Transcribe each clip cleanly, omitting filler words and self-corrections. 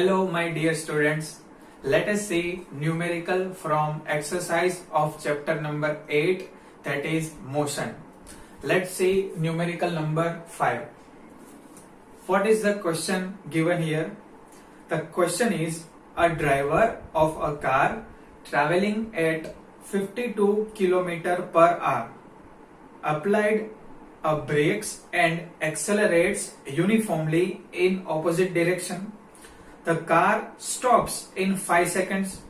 Hello my dear students, let us see numerical from exercise of chapter number 8, that is motion. Let's see numerical number 5. What is the question given here? The question is, a driver of a car traveling at 52 km per hour applied a brakes and accelerates uniformly in opposite direction. The car stops in 5 seconds.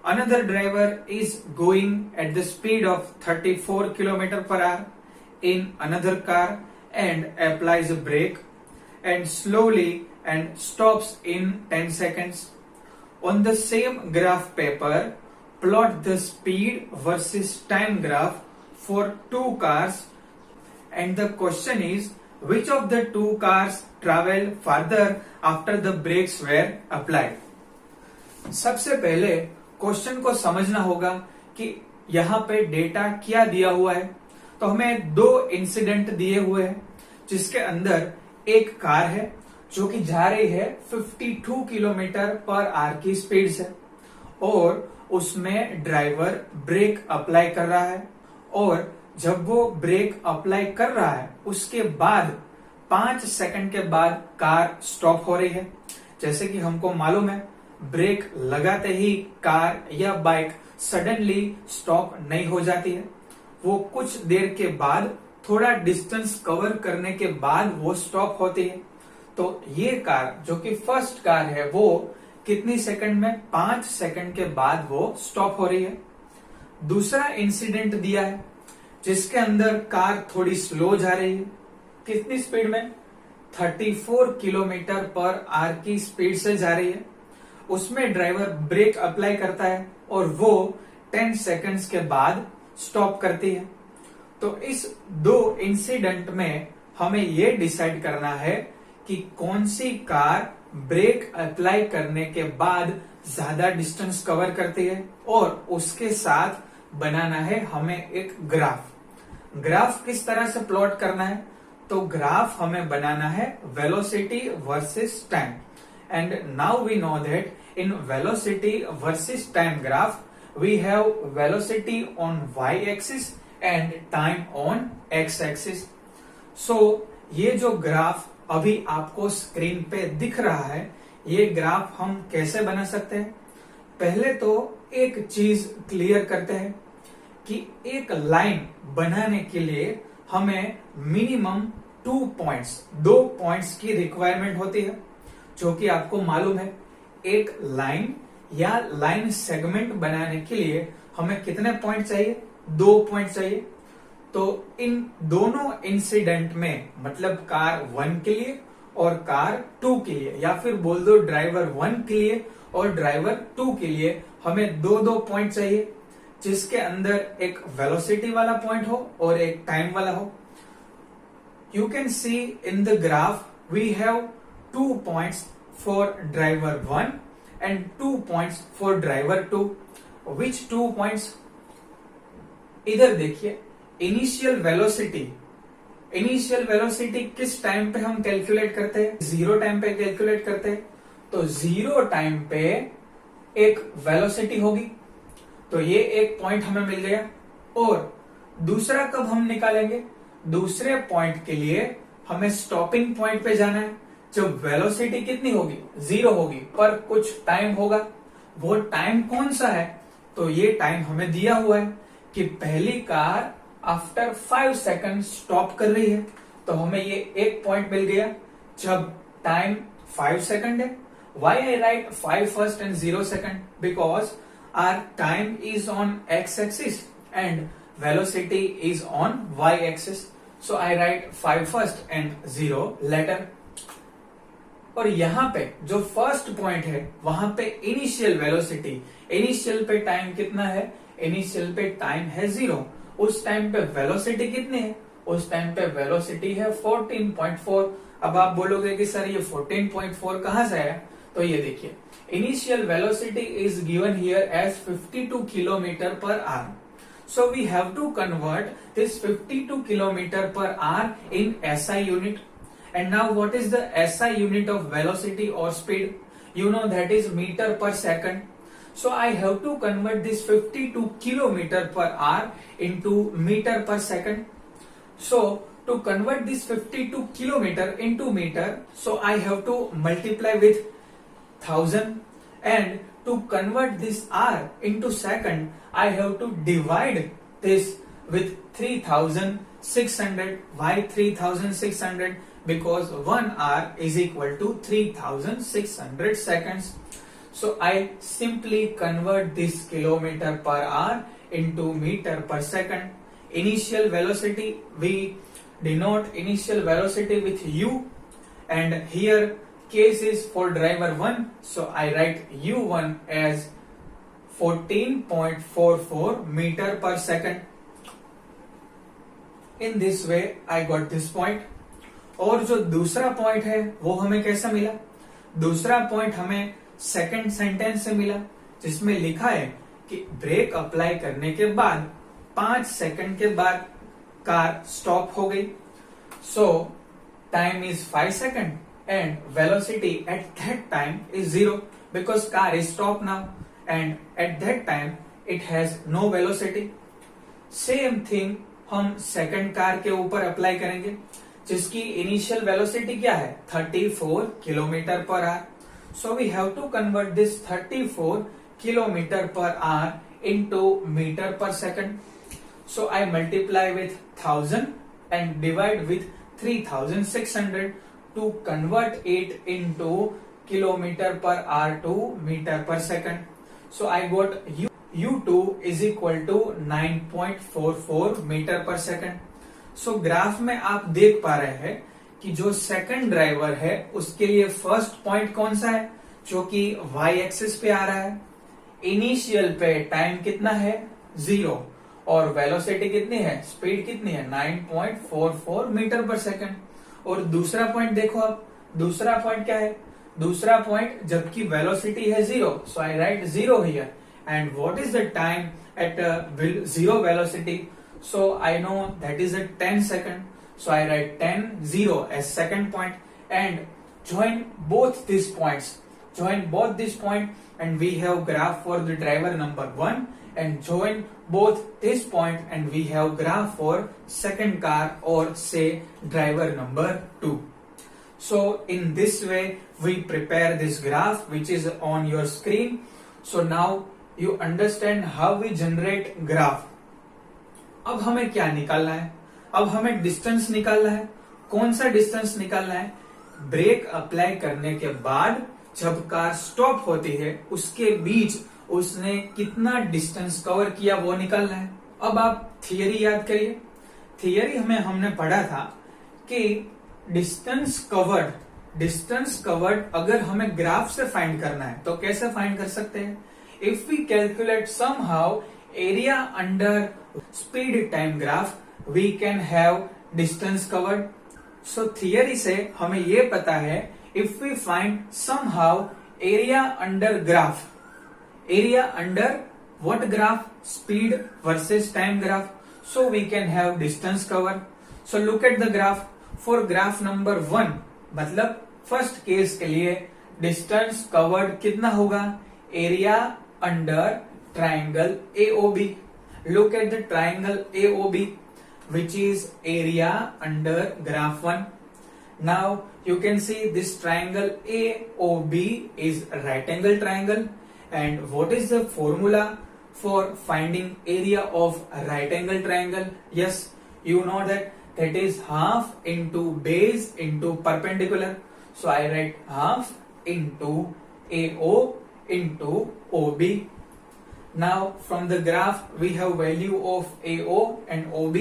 Another driver is going at the speed of 34 km per hour in another car and applies a brake and slowly and stops in 10 seconds. On the same graph paper, plot the speed versus time graph for two cars, and the question is, which of the two cars travel farther after the brakes were applied? सबसे पहले question को समझना होगा कि यहाँ पे data क्या दिया हुआ है। तो हमें दो इंसिडेंट दिए हुए हैं जिसके अंदर एक कार है जो कि जा रही है 52 किलोमीटर पर आवर की स्पीड से और उसमें ड्राइवर ब्रेक अप्लाई कर रहा है, और जब वो ब्रेक अप्लाई कर रहा है उसके बाद 5 सेकंड के बाद कार स्टॉप हो रही है। जैसे कि हमको मालूम है, ब्रेक लगाते ही कार या बाइक सडनली स्टॉप नहीं हो जाती है, वो कुछ देर के बाद थोड़ा डिस्टेंस कवर करने के बाद वो स्टॉप होती है। तो ये कार जो कि फर्स्ट कार है वो कितनी सेकंड में, 5 सेकंड के बाद वो स्टॉप हो रही है। दूसरा इंसिडेंट दिया है जिसके अंदर कार थोड़ी स्लो जा रही है, कितनी स्पीड में, 34 किलोमीटर पर आवर की स्पीड से जा रही है। उसमें ड्राइवर ब्रेक अप्लाई करता है और वो 10 सेकंड्स के बाद स्टॉप करती है। तो इस दो इंसिडेंट में हमें ये डिसाइड करना है कि कौन सी कार ब्रेक अप्लाई करने के बाद ज्यादा डिस्टेंस कवर करती है, और उसके साथ बनाना है हमें एक ग्राफ। ग्राफ किस तरह से प्लॉट करना है? तो ग्राफ हमें बनाना है velocity versus time, and now we know that in velocity versus time graph we have velocity on Y axis and time on X axis. So ये जो ग्राफ अभी आपको स्क्रीन पे दिख रहा है, ये ग्राफ हम कैसे बना सकते हैं? पहले तो एक चीज क्लियर करते हैं कि एक लाइन बनाने के लिए हमें मिनिमम 2 पॉइंट्स की रिक्वायरमेंट होती है, जो कि आपको मालूम है। एक लाइन या लाइन सेगमेंट बनाने के लिए हमें कितने पॉइंट चाहिए? 2 पॉइंट चाहिए। तो इन दोनों इंसिडेंट में, मतलब कार 1 के लिए और कार 2 के लिए, या फिर बोल दो ड्राइवर 1 के लिए और ड्राइवर 2 के लिए, हमें 2 पॉइंट चाहिए जिसके अंदर एक वेलोसिटी वाला पॉइंट हो और एक टाइम वाला हो। You can see in the graph we have 2 points for driver 1 and 2 points for driver 2। Which 2 points? इधर देखिए, इनिशियल वेलोसिटी किस टाइम पे हम कैलकुलेट करते हैं? 0 टाइम पे कैलकुलेट करते हैं। तो 0 टाइम पे एक वेलोसिटी होगी, तो ये एक पॉइंट हमें मिल गया। और दूसरा कब हम निकालेंगे? दूसरे पॉइंट के लिए हमें स्टॉपिंग पॉइंट पे जाना है, जब वेलोसिटी कितनी होगी? 0 होगी, पर कुछ टाइम होगा। वो टाइम कौन सा है? तो ये टाइम हमें दिया हुआ है कि पहली कार आफ्टर 5 सेकंड स्टॉप कर रही है, तो हमें ये एक पॉइंट मिल गया जब टाइम 5 सेकंड है। Why I write 5 first and 0 second? Because our time is on x-axis and velocity is on y-axis. So I write 5 first and 0 later. और यहाँ पे जो फर्स्ट पॉइंट है वहां पे इनिशियल वेलोसिटी, इनिशियल पे टाइम कितना है? इनिशियल पे टाइम है 0। उस टाइम पे वेलोसिटी कितनी है? उस टाइम पे वेलोसिटी है 14.4। अब आप बोलोगे कि सर ये 14.4 कहां से आया? तो ये देखिए, initial velocity is given here as 52 kilometre per hour. So we have to convert this 52 kilometer per hour in SI unit. And now what is the SI unit of velocity or speed? you know that is meter per second. So I have to convert this 52 kilometer per hour into meter per second. So to convert this 52 kilometer into meter, so I have to multiply with 1000, and to convert this hour into second, I have to divide this with 3600. Why 3600? Because 1 hour is equal to 3600 seconds. So I simply convert this kilometer per hour into meter per second. Initial velocity, we denote initial velocity with u, and here case is for driver 1, so I write u1 as 14.44 meter per second. In this way I got this point. और जो दूसरा point है वो हमें कैसा मिला? दूसरा point हमें सेकंड सेंटेंस से मिला, जिसमें लिखा है कि ब्रेक अप्लाई करने के बाद 5 सेकंड के बाद कार स्टॉप हो गई. सो time is 5 second and velocity at that time is 0 because car is stopped now, and at that time it has no velocity. Same thing हम सेकंड कार के ऊपर अप्लाई करेंगे, जिसकी इनिशियल वेलोसिटी क्या है? 34 kilometre per hour. So we have to convert this 34 kilometre per hour into metre per second. So I multiply with 1000 and divide with 3600 to convert it into kilometer per hour to meter per second. So I got u2 is equal to 9.44 meter per second. So graph में आप देख पा रहे हैं कि जो second driver है उसके लिए फर्स्ट पॉइंट कौन सा है, जो कि y एक्सिस पे आ रहा है. इनिशियल पे टाइम कितना है? 0, और वेलोसिटी कितनी है, स्पीड कितनी है? 9.44 मीटर पर सेकंड. और दूसरा पॉइंट देखो आप, दूसरा पॉइंट क्या है? दूसरा पॉइंट जबकि वेलोसिटी है 0, so I write 0 here. And what is the time at 0 velocity? So I know that is 10 second, so I write 10 0 as second point. And join both these points, join both this point, and we have graph for the driver number 1, and join both this point and we have graph for second car or say driver number 2. So in this way we prepare this graph which is on your screen. So now you understand how we generate graph. अब हमें क्या निकालना है? अब हमें distance निकालना है. कौन सा डिस्टेंस निकालना है? ब्रेक अप्लाई करने के बाद जब कार स्टॉप होती है उसके बीच उसने कितना डिस्टेंस कवर किया वो निकालना है. अब आप थियरी याद करिए. थियरी में हमने पढ़ा था कि डिस्टेंस कवर्ड अगर हमें ग्राफ से फाइंड करना है तो कैसे फाइंड कर सकते हैं? If we calculate somehow area under speed time graph we can have distance covered. So theory से हमें ये पता है, if we find somehow area under graph, area under what graph? Speed versus time graph. So we can have distance cover. So look at the graph. For graph number 1, मतलब first case के लिए distance covered कितना होगा? Area under triangle AOB. Look at the triangle AOB, which is area under graph 1. Now you can see this triangle AOB is a right angle triangle. And what is the formula for finding area of a right angle triangle? Yes, you know that is half into base into perpendicular. So I write half into AO into OB. Now from the graph we have value of AO and OB,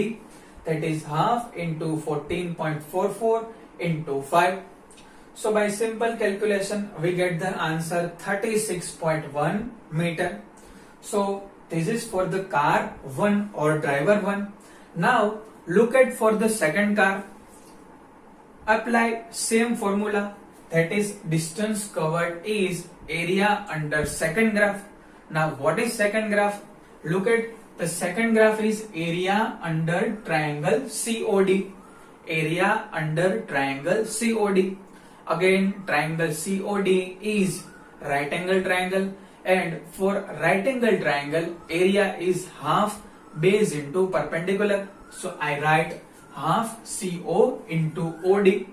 that is half into 14.44 into 5. So by simple calculation we get the answer 36.1 meter. So this is for the car 1 or driver 1. Now look at for the second car. Apply same formula, that is distance covered is area under second graph. Now what is second graph? Look at the second graph is area under triangle COD. Area under triangle COD. Again triangle COD is right angle triangle, and for right angle triangle area is half base into perpendicular. So I write half CO into OD.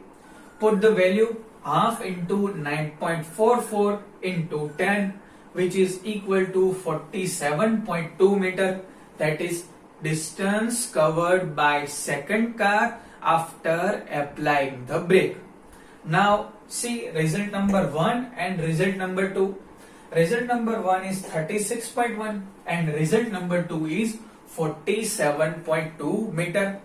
Put the value half into 9.44 into 10, which is equal to 47.2 meter. That is distance covered by second car after applying the brake. Now see result number 1 and result number 2. Result number 1 is 36.1 and result number 2 is 47.2 meter.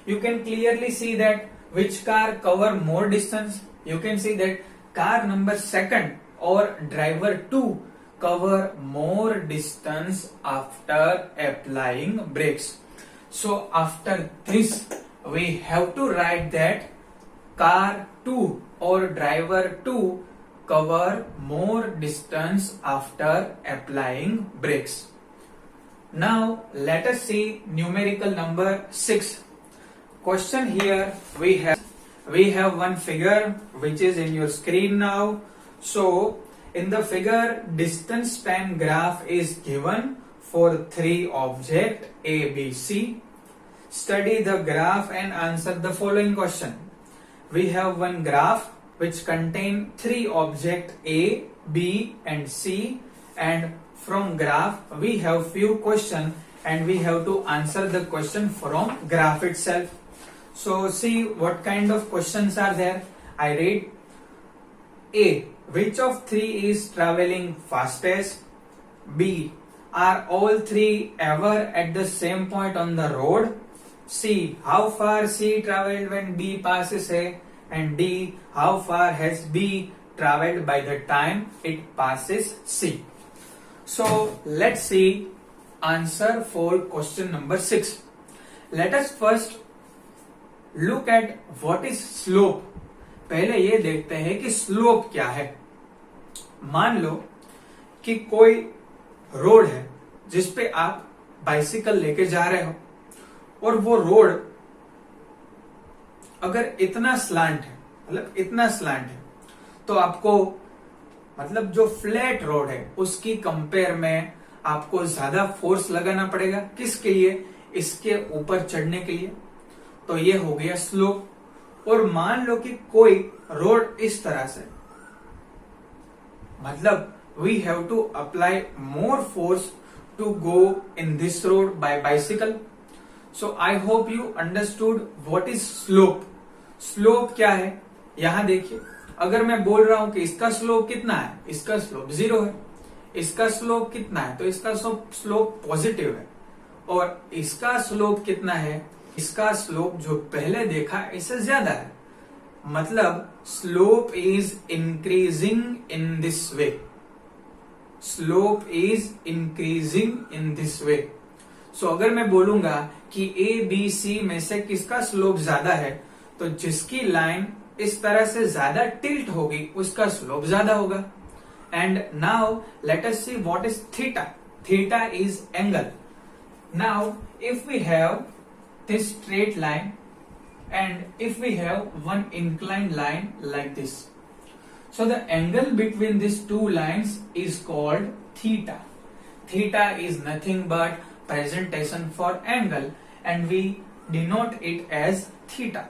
You can clearly see that which car cover more distance. You can see that car number 2 or driver 2 cover more distance after applying brakes. So after this we have to write that car 2 or driver 2 cover more distance after applying brakes. Now let us see numerical number 6. Question here we have one figure which is in your screen now. So in the figure distance span graph is given for 3 objects A, B, C. Study the graph and answer the following question. We have one graph which contain 3 objects A, B and C, and from graph we have few questions and we have to answer the question from graph itself. So see what kind of questions are there. I read A. Which of 3 is traveling fastest? B. Are all 3 ever at the same point on the road? C. How far C traveled when B passes A? And D. How far has B traveled by the time it passes C? So let's see answer for question number 6. Let us first look at what is slope. पहले ये देखते हैं कि slope क्या है. मान लो कि कोई रोड है जिस पे आप बाइसिकल लेके जा रहे हो और वो रोड अगर इतना स्लांट है, मतलब इतना स्लांट है, तो आपको मतलब जो फ्लैट रोड है उसकी कंपेयर में आपको ज्यादा फोर्स लगाना पड़ेगा. किसके लिए? इसके ऊपर चढ़ने के लिए. तो ये हो गया स्लोप. और मान लो कि कोई रोड इस तरह से, मतलब we have to apply more force to go in this road by bicycle. So I hope you understood what is slope. Slope क्या है यहां देखिए. अगर मैं बोल रहा हूं कि इसका स्लोप कितना है, इसका स्लोप 0 है. इसका स्लोप कितना है, तो इसका स्लोप पॉजिटिव है. और इसका स्लोप कितना है, इसका स्लोप जो पहले देखा इससे ज्यादा है. मतलब slope is increasing in this way. Slope is increasing in this way. So अगर मैं बोलूंगा कि ए बी सी में से किसका स्लोप ज्यादा है, तो जिसकी लाइन इस तरह से ज्यादा टिल्ट होगी उसका स्लोप ज्यादा होगा. And now let us see what is theta. Theta is angle. Now if we have this straight line and if we have one inclined line like this, so the angle between these two lines is called theta. Theta is nothing but presentation for angle and we denote it as theta.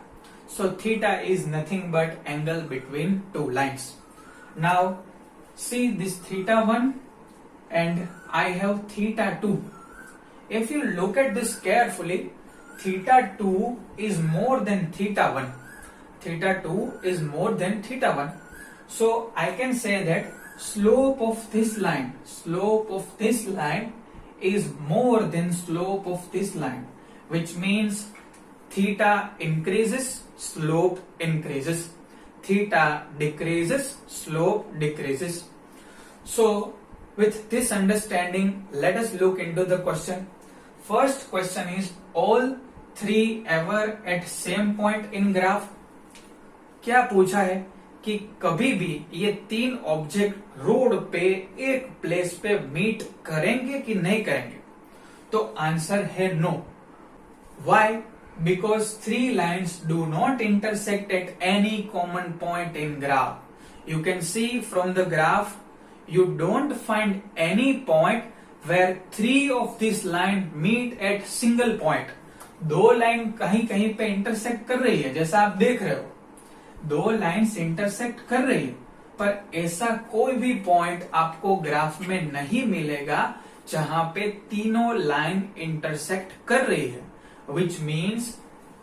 So theta is nothing but angle between two lines. Now see this theta 1 and I have theta 2. If you look at this carefully, theta 2 is more than theta 1. Theta 2 is more than theta 1. So I can say that slope of this line is more than slope of this line, which means theta increases, slope increases. Theta decreases, slope decreases. So with this understanding, let us look into the question. First question is, all 3 ever at same point in graph? क्या पूछा है कि कभी भी ये 3 object road पे एक place पे मीट करेंगे कि नहीं करेंगे? तो आंसर है no. Why? Because 3 lines do not intersect at any common point in graph. You can see from the graph, you don't find any point where three of this line meet at single point. दो line कहीं कहीं पे intersect कर रही है, जैसा आप देख रहे हो, दो लाइंस इंटरसेक्ट कर रही है, पर ऐसा कोई भी पॉइंट आपको ग्राफ में नहीं मिलेगा जहां पे तीनों लाइन इंटरसेक्ट कर रही है, which means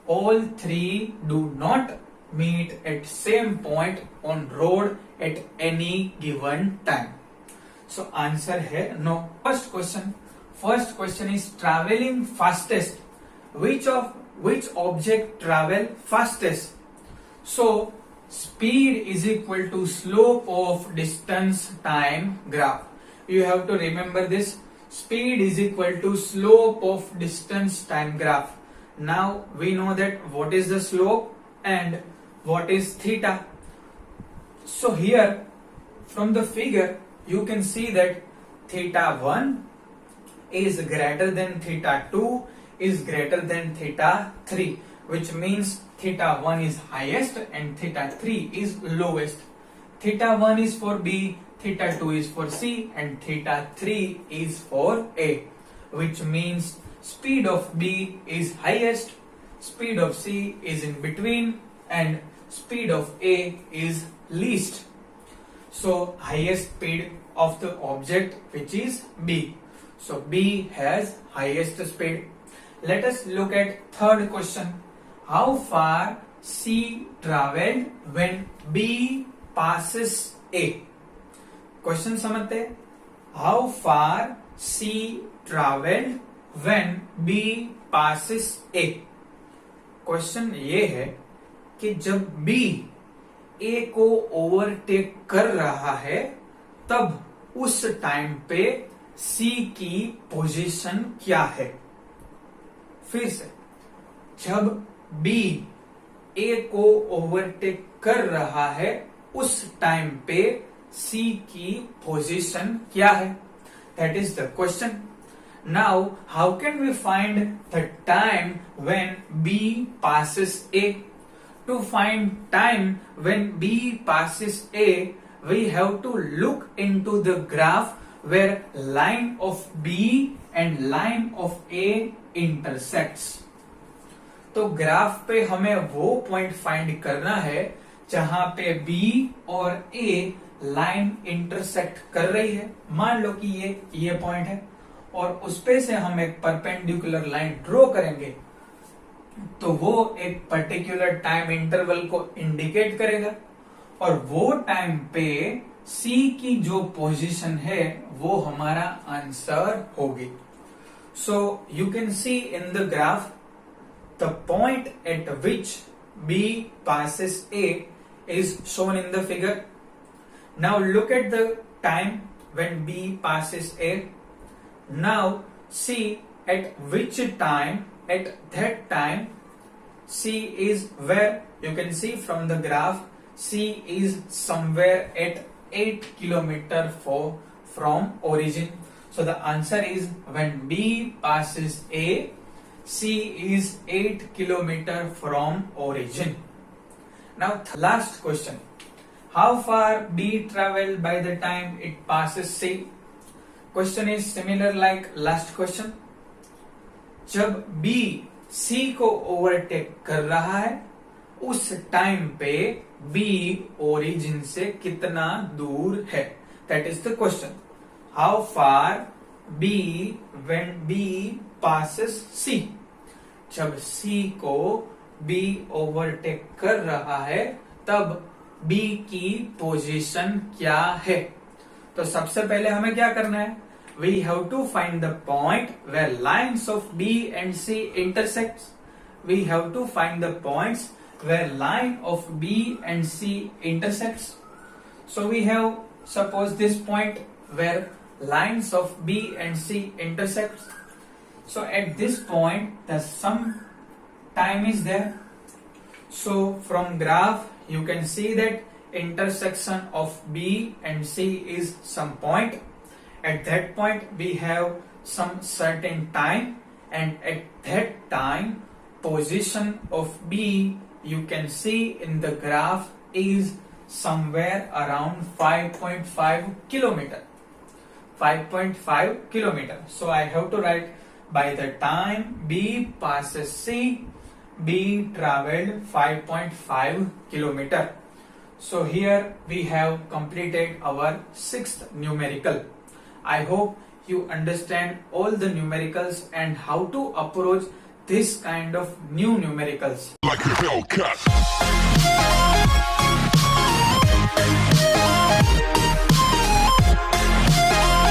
all three do not meet at same point on road at any given time. So answer है no. First question is traveling fastest. Which object travel fastest? So speed is equal to slope of distance time graph. You have to remember this. Speed is equal to slope of distance time graph. Now we know that what is the slope and what is theta. So here from the figure you can see that theta 1 is greater than theta 2 is greater than theta 3, which means theta 1 is highest and theta 3 is lowest. Theta 1 is for B, theta 2 is for C and theta 3 is for A, which means speed of B is highest, speed of C is in between and speed of A is least. So highest speed of the object, which is B. So B has highest speed. Let us look at third question. How far C traveled when B passes A? Question समझते हैं. How far C traveled when B passes A? Question ये है कि जब B A को overtake कर रहा है तब उस टाइम पे C की पोजीशन क्या है. फिर से, जब B A को ओवरटेक कर रहा है उस टाइम पे C की पोजीशन क्या है. That is the question. Now, how can we find the time when B passes A? To find time when B passes A, we have to look into the graph where line of B and line of A intersects. तो graph पे हमें वो point find करना है जहां पे B और A line intersect कर रही है. मान लो कि ये पॉइंट है और उस पे से हम एक परपेंडिकुलर लाइन ड्रॉ करेंगे तो वो एक पर्टिकुलर टाइम इंटरवल को इंडिकेट करेगा और वो टाइम पे C की जो पोजीशन है वो हमारा आंसर होगी. So you can see in the graph the point eight which B passes A is shown in the figure. Now look at the time when B passes A. Now see at which time, at that time C is where. You can see from the graph C is somewhere at 8 kilometer from origin. So the answer is when B passes A, C is 8 kilometer from origin. Now last question. How far B traveled by the time it passes C? Question is similar like last question. जब B C को overtake कर रहा है उस time पे B origin से कितना दूर है. That is the question. How far B when B passes C? जब C को B ओवरटेक कर रहा है तब B की पोजीशन क्या है. तो सबसे पहले हमें क्या करना है. We have to find the point where lines of B and C intersects. We have to find the points where line of B and C intersects. So we have suppose this point where lines of B and C intersects. So at this point the some time is there. So from graph you can see that intersection of B and C is some point. At that point we have some certain time and at that time position of B you can see in the graph is somewhere around 5.5 kilometer. 5.5 kilometer. So I have to write by the time B passes C, B traveled 5.5 kilometer. So here we have completed our sixth numerical. I hope you understand all the numericals and how to approach this kind of new numericals. Like a Hellcat.